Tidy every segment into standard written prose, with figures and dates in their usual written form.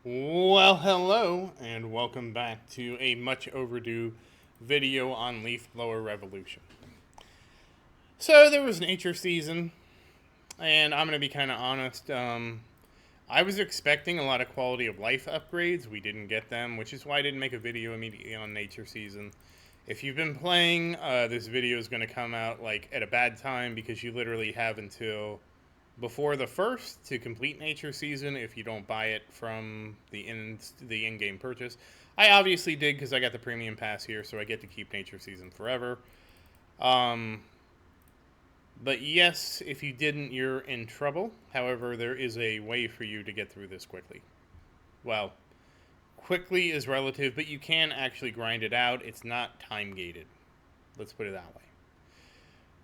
Well, hello, and welcome back to a much overdue video on Leaf Blower Revolution. So, there was nature season, and I'm going to be kind of honest. I was expecting a lot of quality of life upgrades. We didn't get them, which is why I didn't make a video immediately on nature season. If you've been playing, this video is going to come out like at a bad time because you literally have until before the first to complete nature season if you don't buy it from the in-game purchase. I obviously did because I got the premium pass here, so I get to keep nature season forever. Um, but yes, if you didn't, you're in trouble. However, there is a way for you to get through this quickly. Well, quickly is relative, but you can actually grind it out. It's not time gated. Let's put it that way.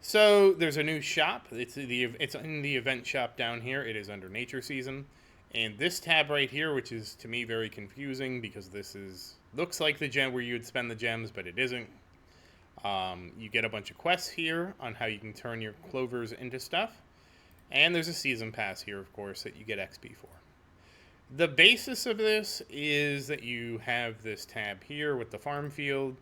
So there's a new shop. It's in the event shop down here. It is under nature season, and this tab right here, which is to me very confusing because this looks like the gem where you would spend the gems, but it isn't. You get a bunch of quests here on how you can turn your clovers into stuff, and there's a season pass here, of course, that you get XP for. The basis of this is that you have this tab here with the farm field,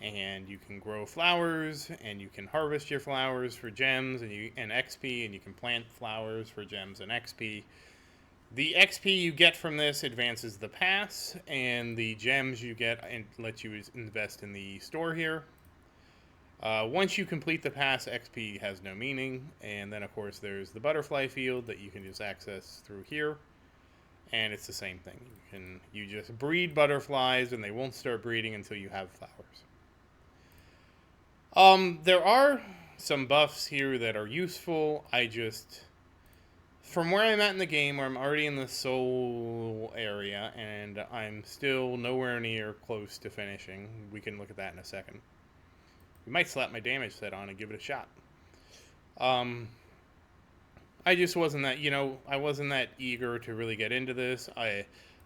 and you can grow flowers, and you can harvest your flowers for gems and XP, and you can plant flowers for gems and XP. The XP you get from this advances the pass, and the gems you get and let you invest in the store here. Once you complete the pass, XP has no meaning, and then of course there's the butterfly field that you can just access through here, and it's the same thing. You just breed butterflies, and they won't start breeding until you have flowers. There are some buffs here that are useful. From where I'm at in the game, where I'm already in the soul area, and I'm still nowhere near close to finishing. We can look at that in a second. We might slap my damage set on and give it a shot. I just wasn't that, I wasn't that eager to really get into this. I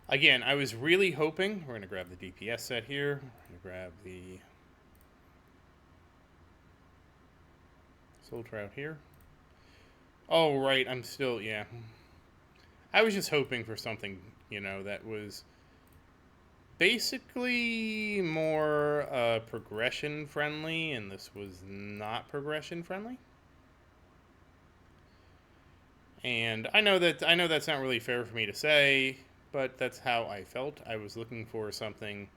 was really hoping, we're going to grab the DPS set here. We're going to grab the Soul Trout here. Oh, right, yeah. I was just hoping for something, that was basically more progression friendly, and this was not progression friendly. And I know that's not really fair for me to say, but that's how I felt. I was looking for something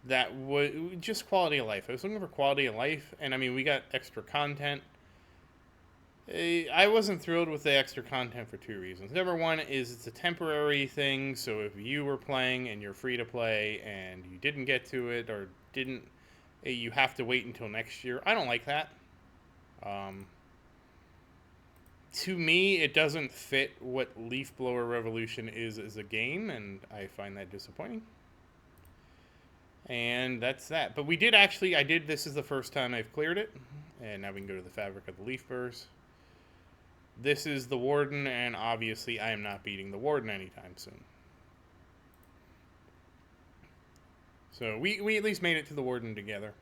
that would just quality of life. I was looking for quality of life, and I mean, we got extra content. I wasn't thrilled with the extra content for two reasons. Number one is it's a temporary thing, so if you were playing and you're free to play and you didn't get to it or didn't, you have to wait until next year. I don't like that. To me, it doesn't fit what Leaf Blower Revolution is as a game, and I find that disappointing. And that's that. But this is the first time I've cleared it. And now we can go to the Fabric of the Leaf Burrs. This is the Warden, and obviously I am not beating the Warden anytime soon. So we at least made it to the Warden together.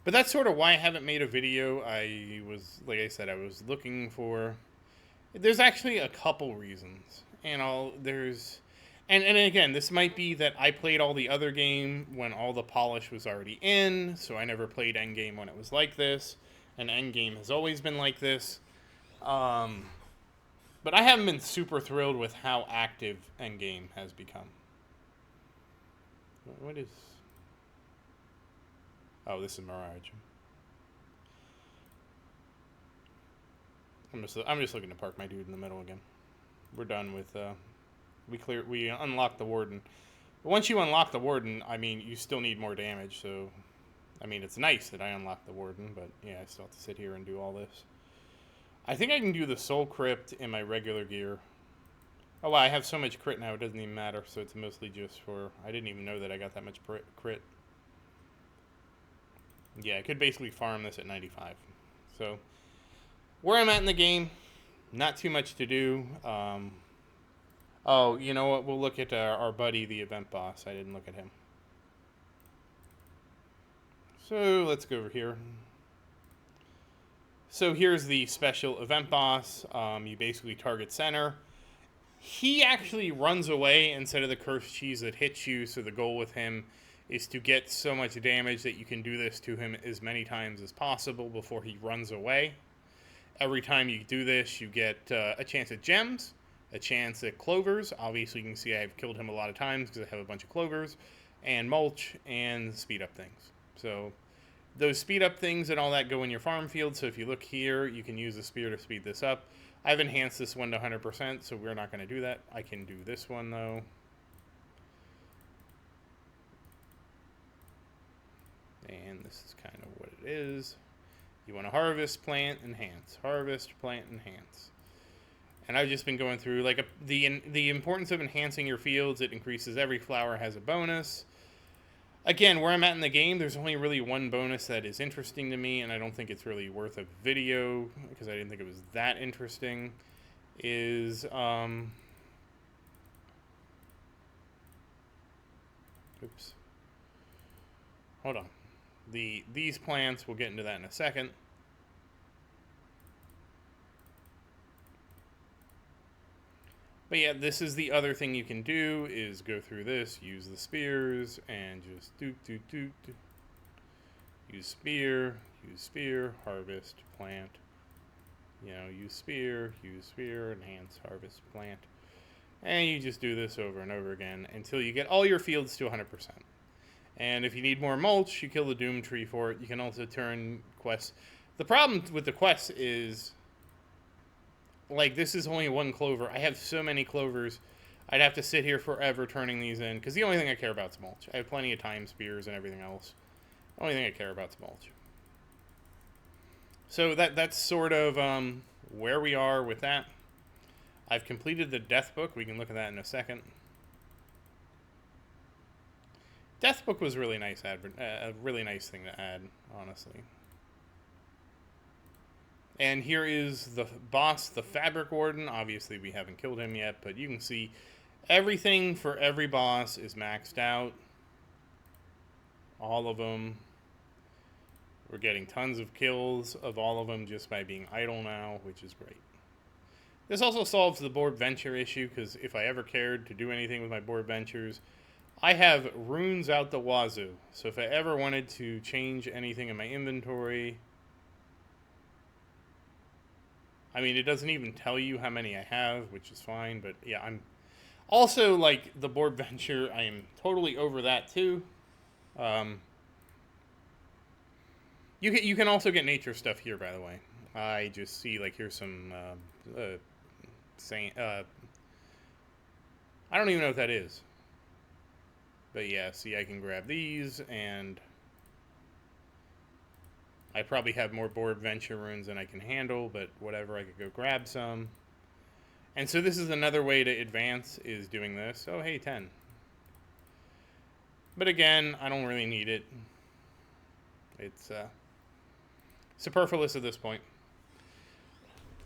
But that's sort of why I haven't made a video. Like I said, I was looking for... There's actually a couple reasons. And again, this might be that I played all the other game when all the polish was already in, so I never played Endgame when it was like this, and Endgame has always been like this. But I haven't been super thrilled with how active Endgame has become. What is... Oh, this is Mirage. I'm just looking to park my dude in the middle again. We're done with... We unlocked the Warden. But once you unlock the Warden, I mean, you still need more damage, so... I mean, it's nice that I unlocked the Warden, but yeah, I still have to sit here and do all this. I think I can do the Soul Crypt in my regular gear. Oh, wow, I have so much crit now, it doesn't even matter, so it's mostly just for... I didn't even know that I got that much crit. Yeah, I could basically farm this at 95. So, where I'm at in the game, not too much to do. Oh, you know what? We'll look at our buddy, the event boss. I didn't look at him. So, let's go over here. So here's the special event boss. You basically target center. He actually runs away instead of the cursed cheese that hits you, so the goal with him is to get so much damage that you can do this to him as many times as possible before he runs away. Every time you do this, you get a chance at gems, a chance at clovers. Obviously, you can see I've killed him a lot of times because I have a bunch of clovers, and mulch, and speed up things. So those speed up things and all that go in your farm field. So if you look here, you can use the spear to speed this up. I've enhanced this one to 100%, so we're not going to do that. I can do this one, though. And this is kind of what it is. You want to harvest, plant, enhance. Harvest, plant, enhance. And I've just been going through, like, the importance of enhancing your fields. It increases every flower has a bonus. Again, where I'm at in the game, there's only really one bonus that is interesting to me, and I don't think it's really worth a video, because I didn't think it was that interesting, is, oops. Hold on. These plants, we'll get into that in a second. But yeah, this is the other thing you can do, is go through this, use the spears, and just use spear, harvest, plant. You know, use spear, enhance, harvest, plant. And you just do this over and over again until you get all your fields to 100%. And if you need more mulch, you kill the Doom Tree for it. You can also turn quests. The problem with the quests is, like, this is only one clover. I have so many clovers, I'd have to sit here forever turning these in, because the only thing I care about is mulch. I have plenty of time spears and everything else. The only thing I care about is mulch. So that's sort of where we are with that. I've completed the Death Book. We can look at that in a second. Death Book was really nice, a really nice thing to add, honestly. And here is the boss, the Fabric Warden. Obviously, we haven't killed him yet, but you can see everything for every boss is maxed out. All of them. We're getting tons of kills of all of them just by being idle now, which is great. This also solves the board venture issue, because if I ever cared to do anything with my board ventures, I have runes out the wazoo. So if I ever wanted to change anything in my inventory, I mean, it doesn't even tell you how many I have, which is fine, but yeah, I'm also, like, the board venture, I am totally over that too. You can also get nature stuff here, by the way. I just see, like, here's some I don't even know what that is. But yeah, see, I can grab these, and I probably have more board venture runes than I can handle, but whatever, I could go grab some. And so this is another way to advance, is doing this. Oh, hey, 10. But again, I don't really need it. It's superfluous at this point.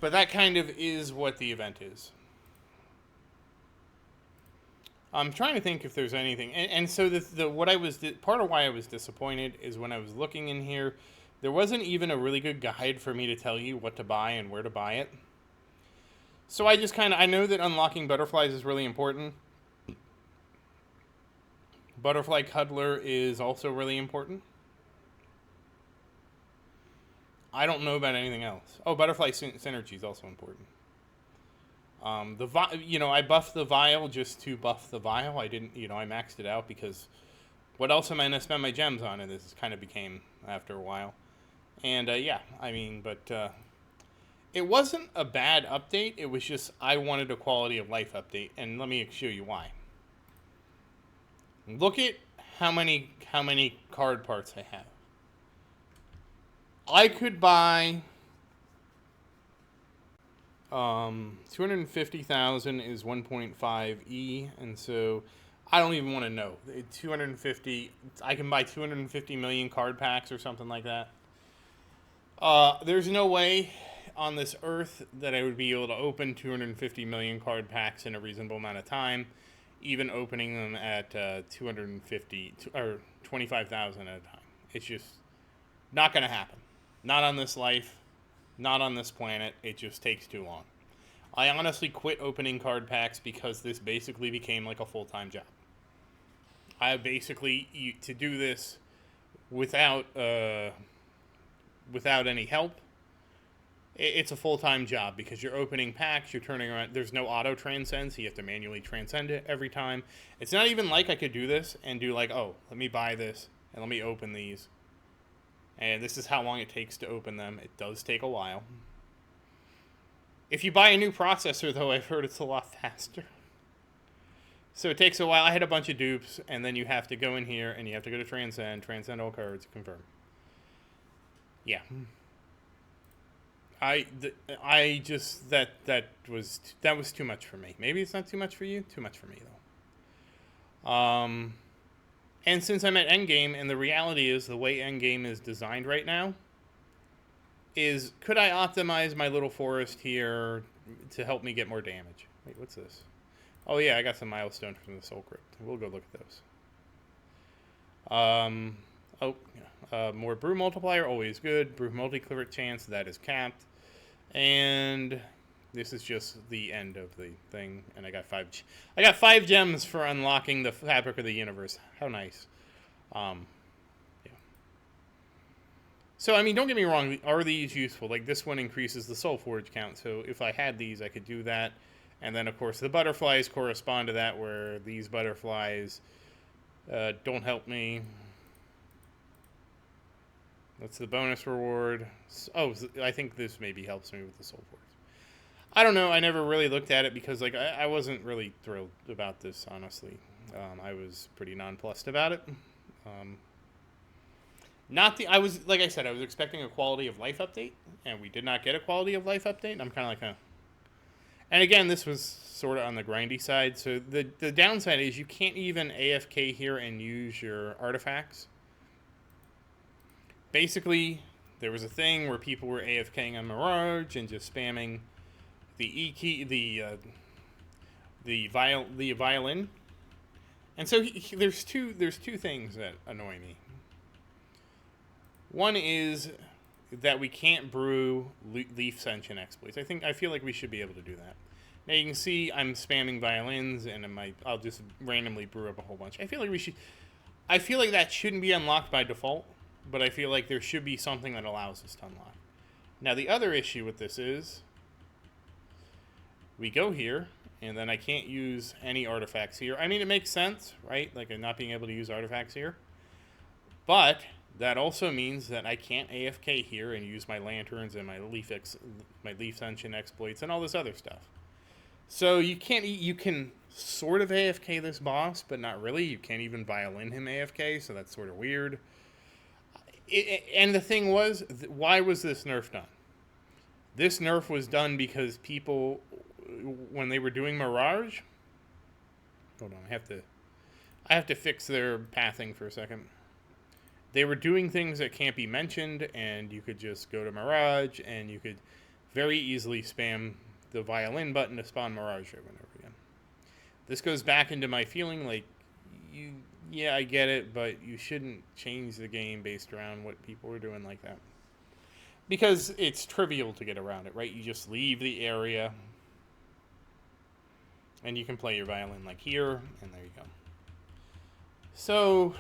But that kind of is what the event is. I'm trying to think if there's anything. And so part of why I was disappointed is when I was looking in here, there wasn't even a really good guide for me to tell you what to buy and where to buy it. So I just I know that unlocking butterflies is really important. Butterfly Cuddler is also really important. I don't know about anything else. Oh, Butterfly Synergy is also important. I buffed the vial just to buff the vial. I didn't, I maxed it out because what else am I going to spend my gems on? And this kind of became after a while. And yeah, I mean, but it wasn't a bad update. It was just I wanted a quality of life update, and let me show you why. Look at how many card parts I have. I could buy 250,000 is 1.5 E, and so I don't even want to know. 250, I can buy 250 million card packs or something like that. There's no way on this earth that I would be able to open 250 million card packs in a reasonable amount of time, even opening them at 250 or 25,000 at a time. It's just not going to happen. Not on this life, not on this planet. It just takes too long. I honestly quit opening card packs because this basically became like a full-time job. I basically, to do this without without any help, it's a full-time job because you're opening packs, you're turning around. There's no auto transcend, so you have to manually transcend it every time. It's not even like I could do this and do like, oh, let me buy this and let me open these. And this is how long it takes to open them. It does take a while. If you buy a new processor, though, I've heard it's a lot faster. So it takes a while. I had a bunch of dupes, and then you have to go in here, and you have to go to transcend all cards, confirm. Yeah. I just that was too much for me. Maybe it's not too much for you. Too much for me though. And since I'm at endgame, and the reality is the way endgame is designed right now, is could I optimize my little forest here to help me get more damage? Wait, what's this? Oh yeah, I got some milestones from the Soul Crypt. We'll go look at those. More brew multiplier, always good. Brew multi-crit chance, that is capped. And this is just the end of the thing. And I got five gems for unlocking the Fabric of the Universe. How nice. Yeah. So, I mean, don't get me wrong. Are these useful? Like, this one increases the Soul Forge count. So, if I had these, I could do that. And then, of course, the butterflies correspond to that, where these butterflies don't help me. That's the bonus reward. Oh, I think this maybe helps me with the Soul Forge. I don't know. I never really looked at it because, like, I wasn't really thrilled about this, honestly. I was pretty nonplussed about it. I was, like I said, I was expecting a quality of life update, and we did not get a quality of life update. I'm kind of like, And again, this was sort of on the grindy side. So the downside is you can't even AFK here and use your artifacts. Basically, there was a thing where people were AFKing on Mirage and just spamming the E key, the violin. And so there's two things that annoy me. One is that we can't brew Leaf Sentient exploits. I feel like we should be able to do that. Now you can see I'm spamming violins, and I'll just randomly brew up a whole bunch. I feel like that shouldn't be unlocked by default, but I feel like there should be something that allows us to unlock. Now the other issue with this is we go here, and then I can't use any artifacts here. I mean, it makes sense, right? Like, I'm not being able to use artifacts here. But that also means that I can't AFK here and use my lanterns and my Leaf Sentient exploits and all this other stuff. So you can sort of AFK this boss, but not really. You can't even violin him AFK, so that's sort of weird. And the thing was, why was this nerf done? This nerf was done because people, when they were doing Mirage, hold on, I have to fix their pathing for a second. They were doing things that can't be mentioned, and you could just go to Mirage, and you could very easily spam the violin button to spawn Mirage over and over again. This goes back into my feeling like, yeah, I get it, but you shouldn't change the game based around what people were doing like that. Because it's trivial to get around it, right? You just leave the area, and you can play your violin like here, and there you go. So,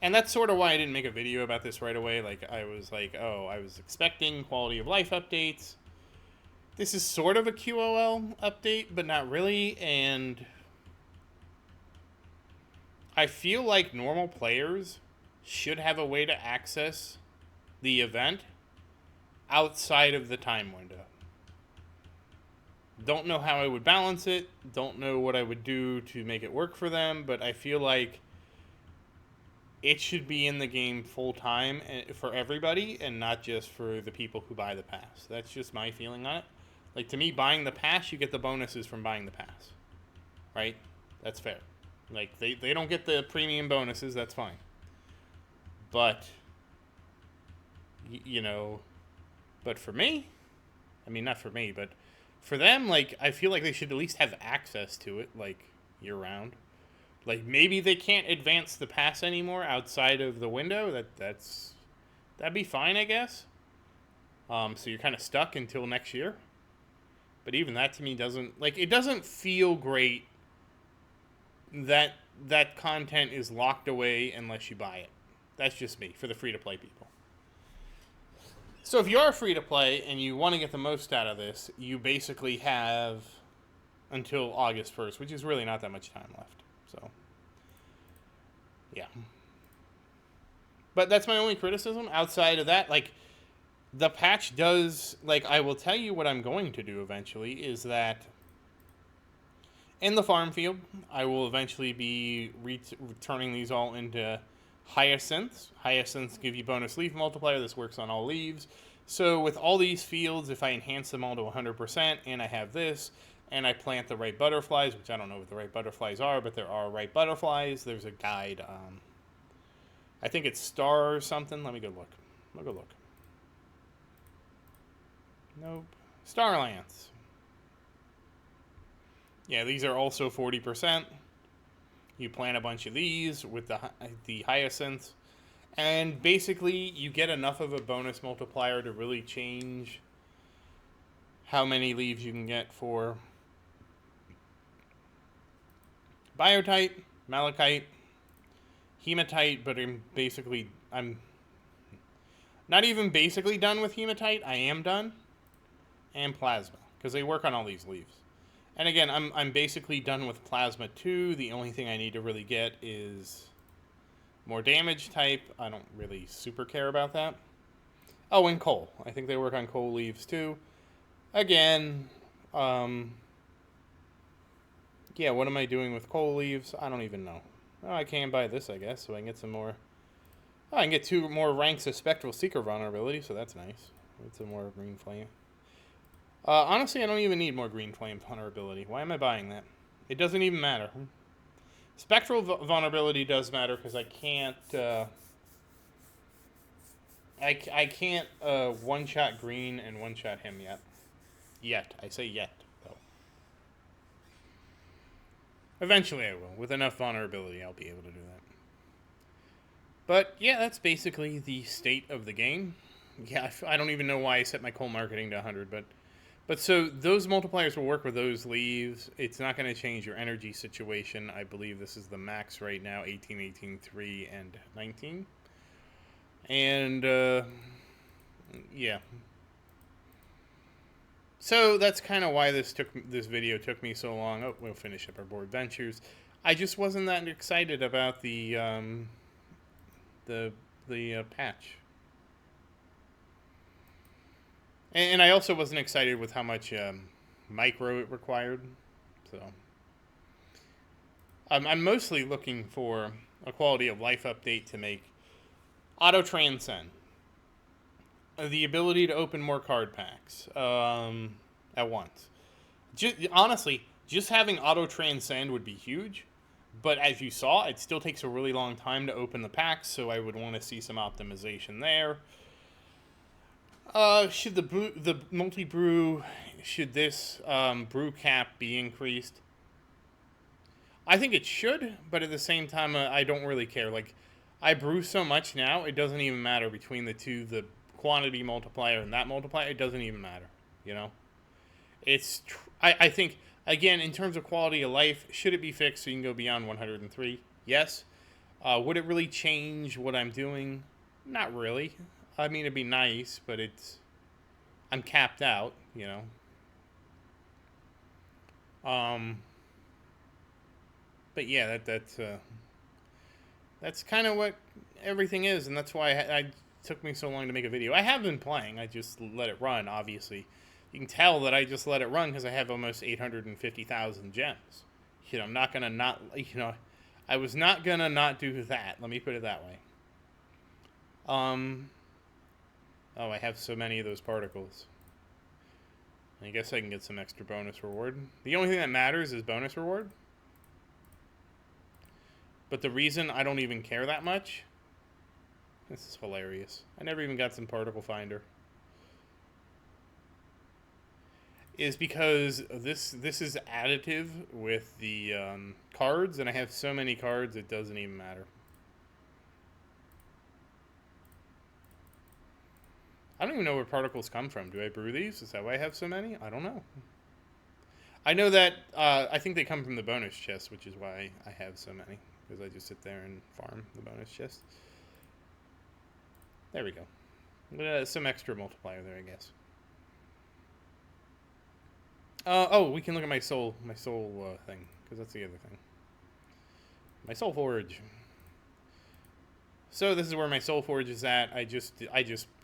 and that's sort of why I didn't make a video about this right away. Like, I was like, oh, I was expecting quality of life updates. This is sort of a QOL update, but not really, and I feel like normal players should have a way to access the event outside of the time window. Don't know how I would balance it, don't know what I would do to make it work for them, but I feel like it should be in the game full time for everybody and not just for the people who buy the pass. That's just my feeling on it. Like, to me, buying the pass, you get the bonuses from buying the pass. Right? That's fair. Like, they don't get the premium bonuses, that's fine. But, but for me, I mean, not for me, but for them, like, I feel like they should at least have access to it, like, year-round. Like, maybe they can't advance the pass anymore outside of the window. That'd be fine, I guess. So you're kind of stuck until next year. But even that to me doesn't, like, it doesn't feel great that that content is locked away unless you buy it. That's just me, for the free-to-play people. So if you are free-to-play and you want to get the most out of this, you basically have until August 1st, which is really not that much time left. So, yeah. But that's my only criticism. Outside of that, like, the patch does, like, I will tell you what I'm going to do eventually, is that in the farm field, I will eventually be returning these all into hyacinths. Hyacinths give you bonus leaf multiplier. This works on all leaves. So with all these fields, if I enhance them all to 100%, and I have this, and I plant the right butterflies, which I don't know what the right butterflies are, but there are right butterflies. There's a guide. I think it's star or something. Let me go look. I'll go look. Nope. Starlance. Yeah, these are also 40%. You plant a bunch of these with the hyacinths, and basically you get enough of a bonus multiplier to really change how many leaves you can get for biotite, malachite, hematite, but I'm not even basically done with hematite. I am done, and plasma, because they work on all these leaves. And again, I'm basically done with plasma too. The only thing I need to really get is more damage type. I don't really super care about that. Oh, and coal. I think they work on coal leaves too. Again, yeah, what am I doing with coal leaves? I don't even know. Oh, I can buy this, I guess, so I can get some more. Oh, I can get 2 more ranks of Spectral Seeker vulnerability, so that's nice. Get some more green flame. Honestly, I don't even need more green flame vulnerability. Why am I buying that? It doesn't even matter. Spectral vulnerability does matter because I can't. I can't one-shot green and one-shot him yet. Yet. I say yet, though. Eventually I will. With enough vulnerability, I'll be able to do that. But, yeah, that's basically the state of the game. Yeah, I don't even know why I set my coal marketing to 100, but so those multipliers will work with those leaves. It's not going to change your energy situation. I believe this is the max right now, 18, 18, 3, and 19. And, yeah. So that's kind of why this video took me so long. Oh, we'll finish up our board ventures. I just wasn't that excited about the patch. And I also wasn't excited with how much micro it required. So I'm mostly looking for a quality of life update to make auto transcend, the ability to open more card packs at once. Honestly, just having auto transcend would be huge. But as you saw, it still takes a really long time to open the packs, so I would want to see some optimization there. Should the multi-brew, should this brew cap be increased? I think it should, but at the same time, I don't really care. Like, I brew so much now, it doesn't even matter between the two, the quantity multiplier and that multiplier, it doesn't even matter, you know? I think, again, in terms of quality of life, should it be fixed so you can go beyond 103? Yes. Would it really change what I'm doing? Not really. I mean, it'd be nice, but I'm capped out, you know. But yeah, that's kind of what everything is, and that's why it took me so long to make a video. I have been playing. I just let it run, obviously. You can tell that I just let it run because I have almost 850,000 gems. You know, I'm not going to not, you know, I was not going to not do that. Let me put it that way. Oh, I have so many of those particles. I guess I can get some extra bonus reward. The only thing that matters is bonus reward. But the reason I don't even care that much, this is hilarious. I never even got some particle finder. Is because this is additive with the cards, and I have so many cards it doesn't even matter. I don't even know where particles come from. Do I brew these? Is that why I have so many? I don't know. I know that I think they come from the bonus chest, which is why I have so many. Because I just sit there and farm the bonus chest. There we go. Some extra multiplier there, I guess. Oh, we can look at my soul thing, because that's the other thing. My soul forge. So this is where my soul forge is at. I just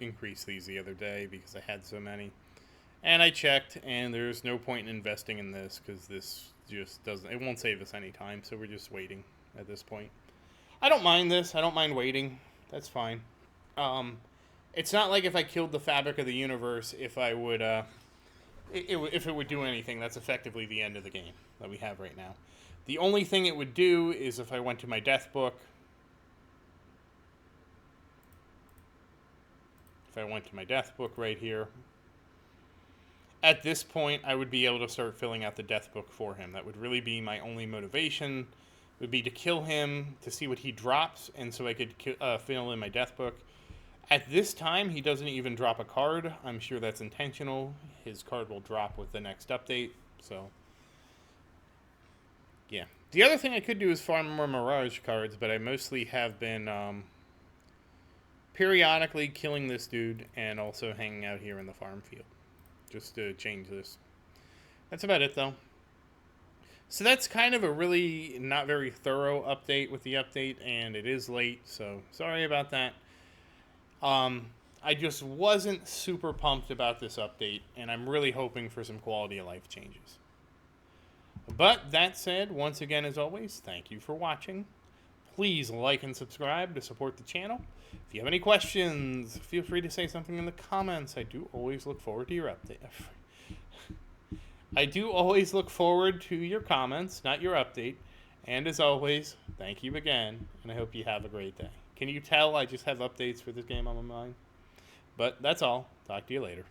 increased these the other day because I had so many. And I checked, and there's no point in investing in this because this just doesn't, it won't save us any time, so we're just waiting at this point. I don't mind this. I don't mind waiting. That's fine. It's not like if I killed the fabric of the universe, if I would, if it would do anything. That's effectively the end of the game that we have right now. The only thing it would do is if I went to my death book. If I went to my death book right here. At this point, I would be able to start filling out the death book for him. That would really be my only motivation, would be to kill him, to see what he drops, and so I could fill in my death book. At this time, he doesn't even drop a card. I'm sure that's intentional. His card will drop with the next update, so yeah. The other thing I could do is farm more Mirage cards, but I mostly have been periodically killing this dude and also hanging out here in the farm field. Just to change this. That's about it, though. So that's kind of a really not very thorough update with the update, and it is late, so sorry about that. I just wasn't super pumped about this update, and I'm really hoping for some quality of life changes. But that said, once again, as always, thank you for watching. Please like and subscribe to support the channel. If you have any questions, feel free to say something in the comments. I do always look forward to your update. I do always look forward to your comments, not your update. And as always, thank you again, and I hope you have a great day. Can you tell I just have updates for this game on my mind? But that's all. Talk to you later.